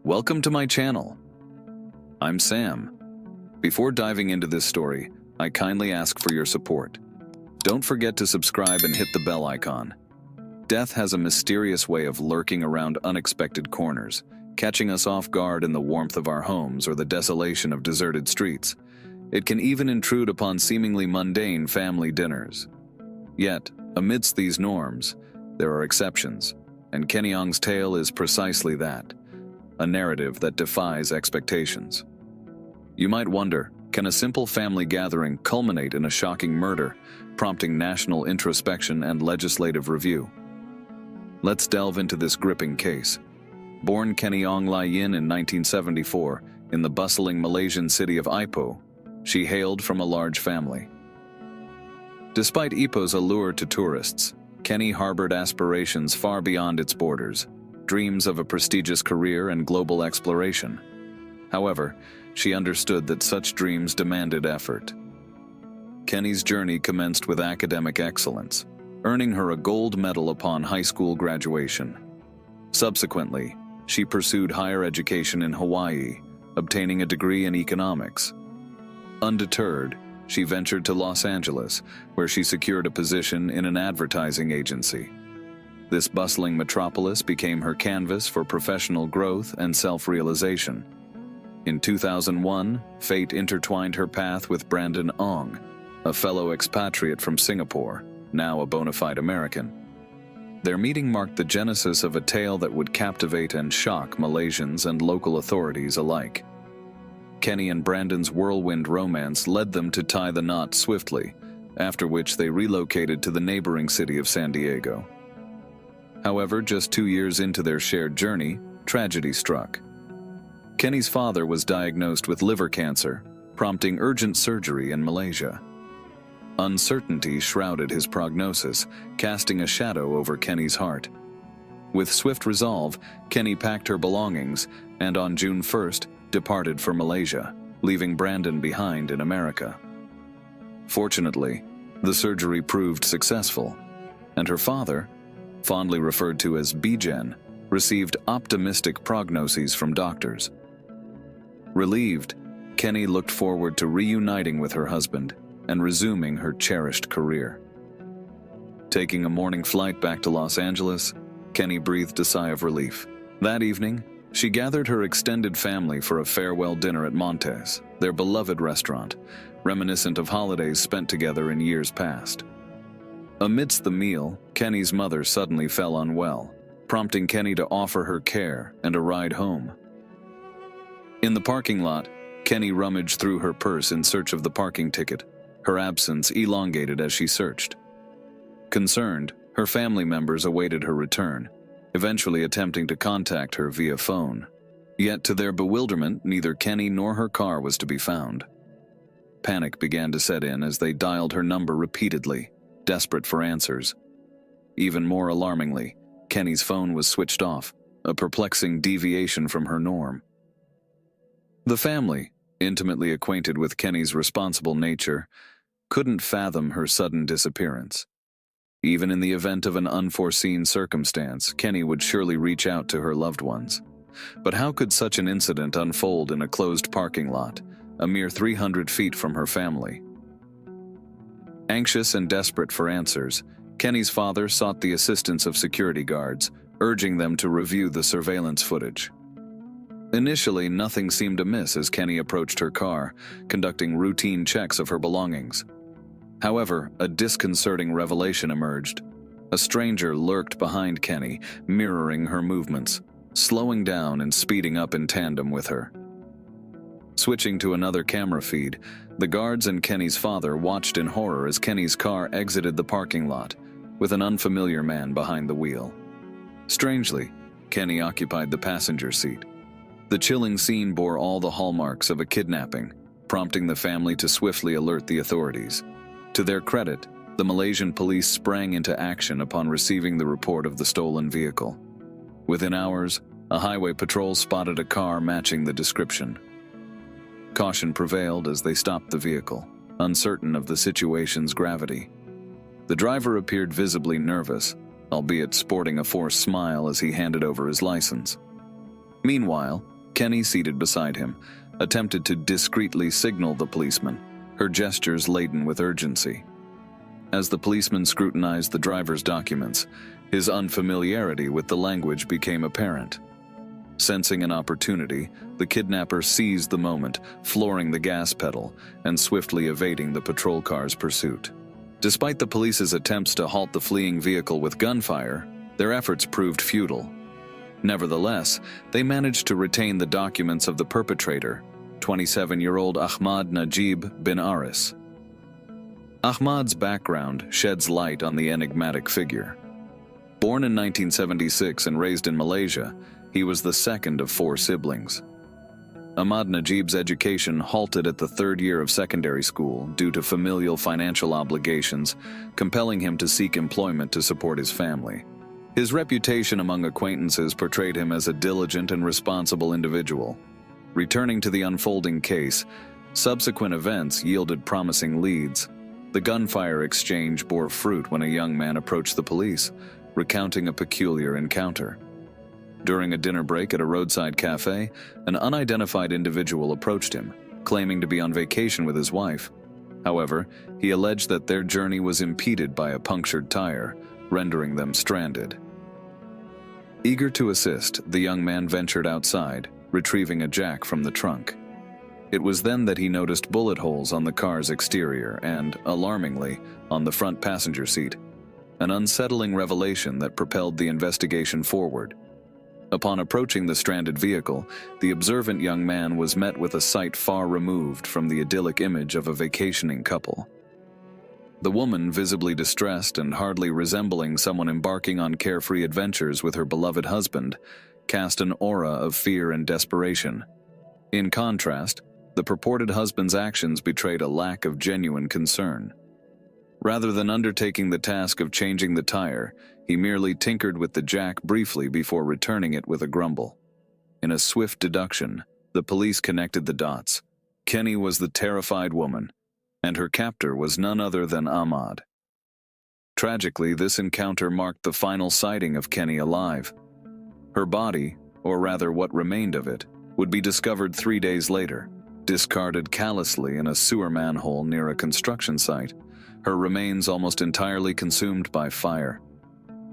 Welcome to my channel. I'm Sam. Before diving into this story, I kindly ask for your support. Don't forget to subscribe and hit the bell icon. Death has a mysterious way of lurking around unexpected corners, catching us off guard in the warmth of our homes or the desolation of deserted streets. It can even intrude upon seemingly mundane family dinners. Yet, amidst these norms, there are exceptions, and Kenny Ong's tale is precisely that. A narrative that defies expectations. You might wonder, can a simple family gathering culminate in a shocking murder, prompting national introspection and legislative review? Let's delve into this gripping case. Born Kenny Ong in 1974 in the bustling Malaysian city of Ipoh, she hailed from a large family. Despite Ipoh's allure to tourists, Kenny harbored aspirations far beyond its borders. Dreams of a prestigious career and global exploration. However, she understood that such dreams demanded effort. Kenny's journey commenced with academic excellence, earning her a gold medal upon high school graduation. Subsequently, she pursued higher education in Hawaii, obtaining a degree in economics. Undeterred, she ventured to Los Angeles, where she secured a position in an advertising agency. This bustling metropolis became her canvas for professional growth and self-realization. In 2001, fate intertwined her path with Brandon Ong, a fellow expatriate from Singapore, now a bona fide American. Their meeting marked the genesis of a tale that would captivate and shock Malaysians and local authorities alike. Kenny and Brandon's whirlwind romance led them to tie the knot swiftly, after which they relocated to the neighboring city of San Diego. However, just 2 years into their shared journey, tragedy struck. Kenny's father was diagnosed with liver cancer, prompting urgent surgery in Malaysia. Uncertainty shrouded his prognosis, casting a shadow over Kenny's heart. With swift resolve, Kenny packed her belongings and on June 1st departed for Malaysia, leaving Brandon behind in America. Fortunately, the surgery proved successful, and her father, fondly referred to as Bijan, received optimistic prognoses from doctors. Relieved, Kenny looked forward to reuniting with her husband and resuming her cherished career. Taking a morning flight back to Los Angeles, Kenny breathed a sigh of relief. That evening, she gathered her extended family for a farewell dinner at Montes, their beloved restaurant, reminiscent of holidays spent together in years past. Amidst the meal, Kenny's mother suddenly fell unwell, prompting Kenny to offer her care and a ride home. In the parking lot, Kenny rummaged through her purse in search of the parking ticket, her absence elongated as she searched. Concerned, her family members awaited her return, eventually attempting to contact her via phone. Yet to their bewilderment, neither Kenny nor her car was to be found. Panic began to set in as they dialed her number repeatedly, desperate for answers. Even more alarmingly, Kenny's phone was switched off, a perplexing deviation from her norm. The family, intimately acquainted with Kenny's responsible nature, couldn't fathom her sudden disappearance. Even in the event of an unforeseen circumstance, Kenny would surely reach out to her loved ones. But how could such an incident unfold in a closed parking lot, a mere 300 feet from her family? Anxious and desperate for answers, Kenny's father sought the assistance of security guards, urging them to review the surveillance footage. Initially, nothing seemed amiss as Kenny approached her car, conducting routine checks of her belongings. However, a disconcerting revelation emerged. A stranger lurked behind Kenny, mirroring her movements, slowing down and speeding up in tandem with her. Switching to another camera feed, the guards and Kenny's father watched in horror as Kenny's car exited the parking lot, with an unfamiliar man behind the wheel. Strangely, Kenny occupied the passenger seat. The chilling scene bore all the hallmarks of a kidnapping, prompting the family to swiftly alert the authorities. To their credit, the Malaysian police sprang into action upon receiving the report of the stolen vehicle. Within hours, a highway patrol spotted a car matching the description. Caution prevailed as they stopped the vehicle, uncertain of the situation's gravity. The driver appeared visibly nervous, albeit sporting a forced smile as he handed over his license. Meanwhile, Kenny, seated beside him, attempted to discreetly signal the policeman, her gestures laden with urgency. As the policeman scrutinized the driver's documents, his unfamiliarity with the language became apparent. Sensing an opportunity, the kidnapper seized the moment, flooring the gas pedal and swiftly evading the patrol car's pursuit. Despite the police's attempts to halt the fleeing vehicle with gunfire, their efforts proved futile. Nevertheless, they managed to retain the documents of the perpetrator, 27-year-old Ahmad Najib bin Aris. Ahmad's background sheds light on the enigmatic figure. Born in 1976 and raised in Malaysia, he was the second of 4 siblings. Ahmad Najib's education halted at the 3rd year of secondary school due to familial financial obligations, compelling him to seek employment to support his family. His reputation among acquaintances portrayed him as a diligent and responsible individual. Returning to the unfolding case, subsequent events yielded promising leads. The gunfire exchange bore fruit when a young man approached the police, recounting a peculiar encounter. During a dinner break at a roadside cafe, an unidentified individual approached him, claiming to be on vacation with his wife. However, he alleged that their journey was impeded by a punctured tire, rendering them stranded. Eager to assist, the young man ventured outside, retrieving a jack from the trunk. It was then that he noticed bullet holes on the car's exterior and, alarmingly, on the front passenger seat, an unsettling revelation that propelled the investigation forward. Upon approaching the stranded vehicle, the observant young man was met with a sight far removed from the idyllic image of a vacationing couple. The woman, visibly distressed and hardly resembling someone embarking on carefree adventures with her beloved husband, cast an aura of fear and desperation. In contrast, the purported husband's actions betrayed a lack of genuine concern. Rather than undertaking the task of changing the tire, he merely tinkered with the jack briefly before returning it with a grumble. In a swift deduction, the police connected the dots. Kenny was the terrified woman, and her captor was none other than Ahmad. Tragically, this encounter marked the final sighting of Kenny alive. Her body, or rather what remained of it, would be discovered 3 days later, discarded callously in a sewer manhole near a construction site, her remains almost entirely consumed by fire.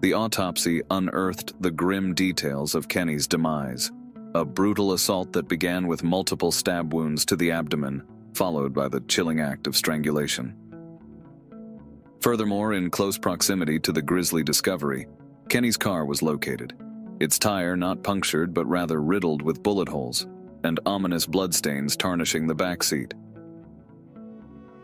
The autopsy unearthed the grim details of Kenny's demise, a brutal assault that began with multiple stab wounds to the abdomen, followed by the chilling act of strangulation. Furthermore, in close proximity to the grisly discovery, Kenny's car was located, its tire not punctured but rather riddled with bullet holes, and ominous bloodstains tarnishing the back seat.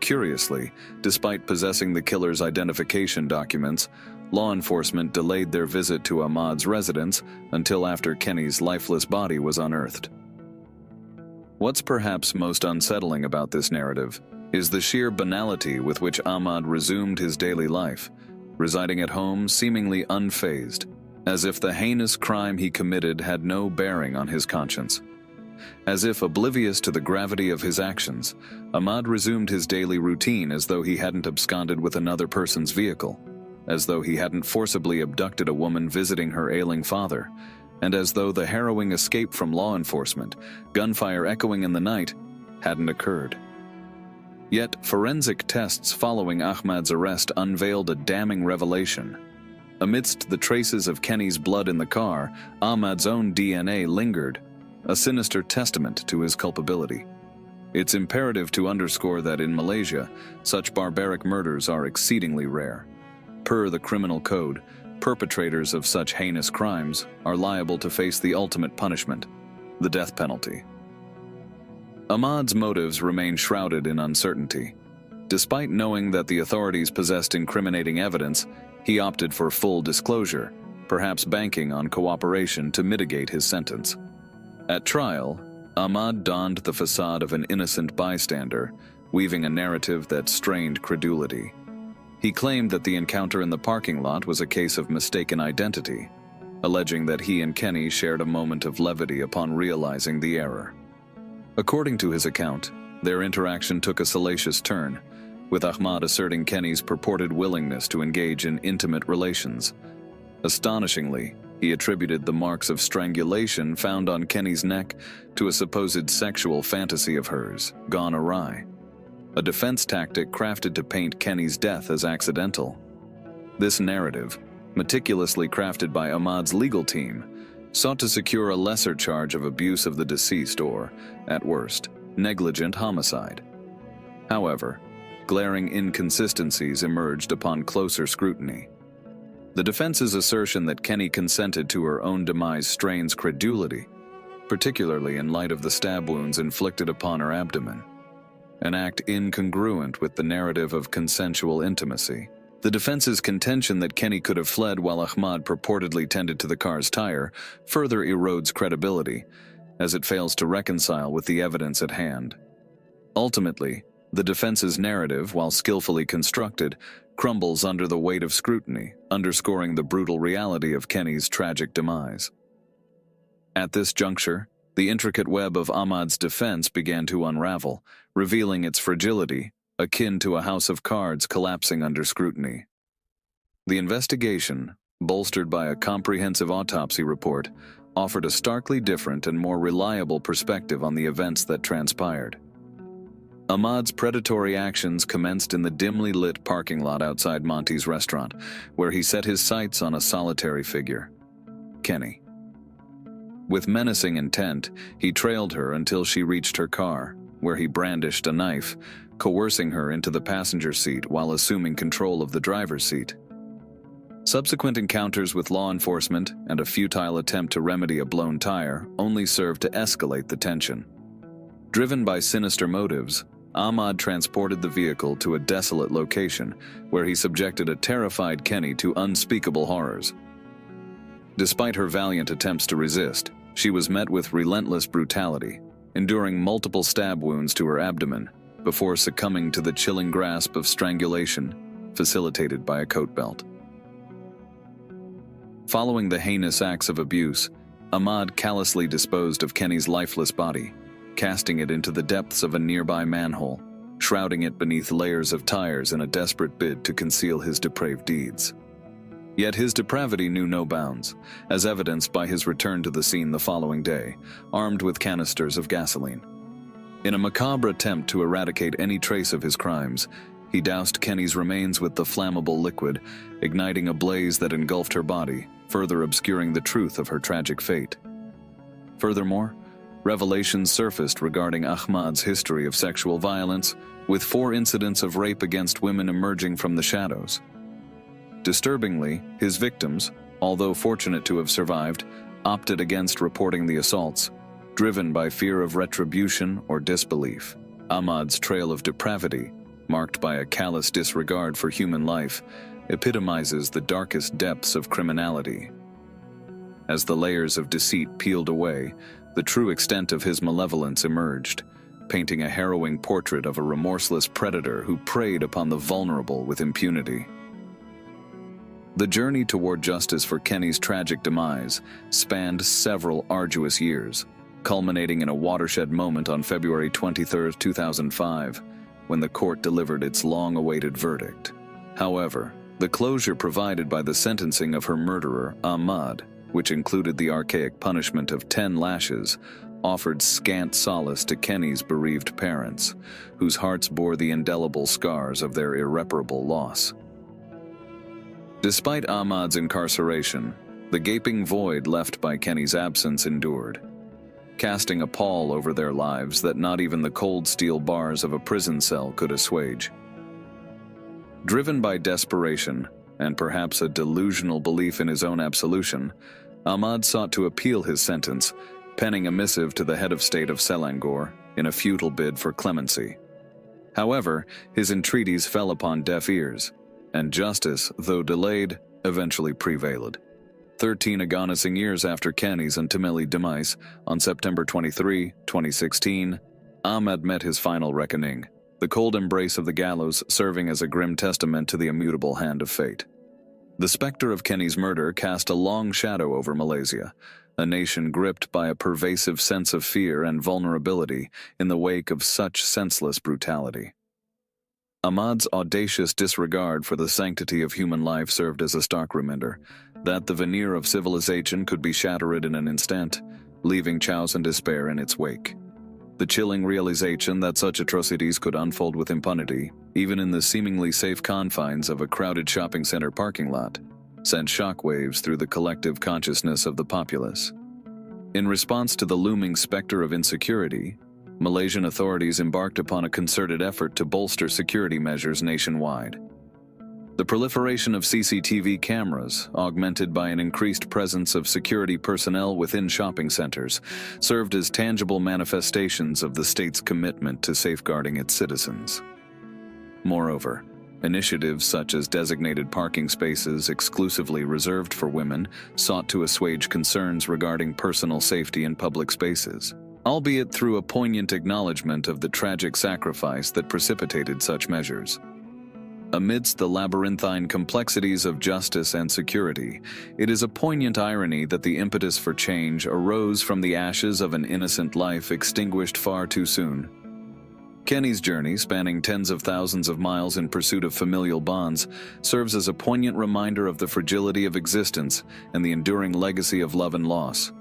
Curiously, despite possessing the killer's identification documents, law enforcement delayed their visit to Ahmad's residence until after Kenny's lifeless body was unearthed. What's perhaps most unsettling about this narrative is the sheer banality with which Ahmad resumed his daily life, residing at home seemingly unfazed, as if the heinous crime he committed had no bearing on his conscience. As if oblivious to the gravity of his actions, Ahmad resumed his daily routine as though he hadn't absconded with another person's vehicle, as though he hadn't forcibly abducted a woman visiting her ailing father, and as though the harrowing escape from law enforcement, gunfire echoing in the night, hadn't occurred. Yet, forensic tests following Ahmad's arrest unveiled a damning revelation. Amidst the traces of Kenny's blood in the car, Ahmad's own DNA lingered, a sinister testament to his culpability. It's imperative to underscore that in Malaysia, such barbaric murders are exceedingly rare. Per the criminal code, perpetrators of such heinous crimes are liable to face the ultimate punishment, the death penalty. Ahmad's motives remain shrouded in uncertainty. Despite knowing that the authorities possessed incriminating evidence, he opted for full disclosure, perhaps banking on cooperation to mitigate his sentence. At trial, Ahmad donned the facade of an innocent bystander, weaving a narrative that strained credulity. He claimed that the encounter in the parking lot was a case of mistaken identity, alleging that he and Kenny shared a moment of levity upon realizing the error. According to his account, their interaction took a salacious turn, with Ahmad asserting Kenny's purported willingness to engage in intimate relations. Astonishingly, He attributed the marks of strangulation found on Kenny's neck to a supposed sexual fantasy of hers, gone awry. A defense tactic crafted to paint Kenny's death as accidental. This narrative, meticulously crafted by Ahmad's legal team, sought to secure a lesser charge of abuse of the deceased or, at worst, negligent homicide. However, glaring inconsistencies emerged upon closer scrutiny. The defense's assertion that Kenny consented to her own demise strains credulity, particularly in light of the stab wounds inflicted upon her abdomen, an act incongruent with the narrative of consensual intimacy. The defense's contention that Kenny could have fled while Ahmad purportedly tended to the car's tire further erodes credibility, as it fails to reconcile with the evidence at hand. Ultimately, the defense's narrative, while skillfully constructed, crumbles under the weight of scrutiny, underscoring the brutal reality of Kenny's tragic demise. At this juncture, the intricate web of Ahmad's defense began to unravel, revealing its fragility, akin to a house of cards collapsing under scrutiny. The investigation, bolstered by a comprehensive autopsy report, offered a starkly different and more reliable perspective on the events that transpired. Ahmad's predatory actions commenced in the dimly lit parking lot outside Monty's restaurant, where he set his sights on a solitary figure, Kenny. With menacing intent, he trailed her until she reached her car, where he brandished a knife, coercing her into the passenger seat while assuming control of the driver's seat. Subsequent encounters with law enforcement and a futile attempt to remedy a blown tire only served to escalate the tension. Driven by sinister motives, Ahmad transported the vehicle to a desolate location where he subjected a terrified Kenny to unspeakable horrors. Despite her valiant attempts to resist, she was met with relentless brutality, enduring multiple stab wounds to her abdomen before succumbing to the chilling grasp of strangulation facilitated by a coat belt. Following the heinous acts of abuse, Ahmad callously disposed of Kenny's lifeless body, casting it into the depths of a nearby manhole, shrouding it beneath layers of tires in a desperate bid to conceal his depraved deeds. Yet his depravity knew no bounds, as evidenced by his return to the scene the following day, armed with canisters of gasoline. In a macabre attempt to eradicate any trace of his crimes, he doused Kenny's remains with the flammable liquid, igniting a blaze that engulfed her body, further obscuring the truth of her tragic fate. Furthermore, revelations surfaced regarding Ahmad's history of sexual violence, with 4 incidents of rape against women emerging from the shadows. Disturbingly, his victims, although fortunate to have survived, opted against reporting the assaults, driven by fear of retribution or disbelief. Ahmad's trail of depravity, marked by a callous disregard for human life, epitomizes the darkest depths of criminality. As the layers of deceit peeled away, the true extent of his malevolence emerged, painting a harrowing portrait of a remorseless predator who preyed upon the vulnerable with impunity. The journey toward justice for Kenny's tragic demise spanned several arduous years, culminating in a watershed moment on February 23, 2005, when the court delivered its long-awaited verdict. However, the closure provided by the sentencing of her murderer, Ahmad, which included the archaic punishment of 10 lashes, offered scant solace to Kenny's bereaved parents, whose hearts bore the indelible scars of their irreparable loss. Despite Ahmad's incarceration, the gaping void left by Kenny's absence endured, casting a pall over their lives that not even the cold steel bars of a prison cell could assuage. Driven by desperation, and perhaps a delusional belief in his own absolution, Ahmad sought to appeal his sentence, penning a missive to the head of state of Selangor in a futile bid for clemency. However, his entreaties fell upon deaf ears, and justice, though delayed, eventually prevailed. 13 agonizing years after Kenny's untimely demise, on September 23, 2016, Ahmad met his final reckoning, the cold embrace of the gallows serving as a grim testament to the immutable hand of fate. The specter of Kenny's murder cast a long shadow over Malaysia, a nation gripped by a pervasive sense of fear and vulnerability in the wake of such senseless brutality. Ahmad's audacious disregard for the sanctity of human life served as a stark reminder that the veneer of civilization could be shattered in an instant, leaving chaos and despair in its wake. The chilling realization that such atrocities could unfold with impunity, even in the seemingly safe confines of a crowded shopping center parking lot, sent shockwaves through the collective consciousness of the populace. In response to the looming specter of insecurity, Malaysian authorities embarked upon a concerted effort to bolster security measures nationwide. The proliferation of CCTV cameras, augmented by an increased presence of security personnel within shopping centers, served as tangible manifestations of the state's commitment to safeguarding its citizens. Moreover, initiatives such as designated parking spaces exclusively reserved for women sought to assuage concerns regarding personal safety in public spaces, albeit through a poignant acknowledgement of the tragic sacrifice that precipitated such measures. Amidst the labyrinthine complexities of justice and security, it is a poignant irony that the impetus for change arose from the ashes of an innocent life extinguished far too soon. Kenny's journey, spanning tens of thousands of miles in pursuit of familial bonds, serves as a poignant reminder of the fragility of existence and the enduring legacy of love and loss.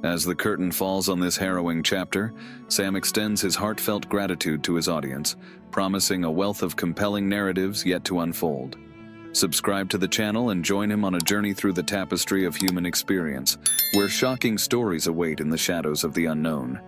As the curtain falls on this harrowing chapter, Sam extends his heartfelt gratitude to his audience, promising a wealth of compelling narratives yet to unfold. Subscribe to the channel and join him on a journey through the tapestry of human experience, where shocking stories await in the shadows of the unknown.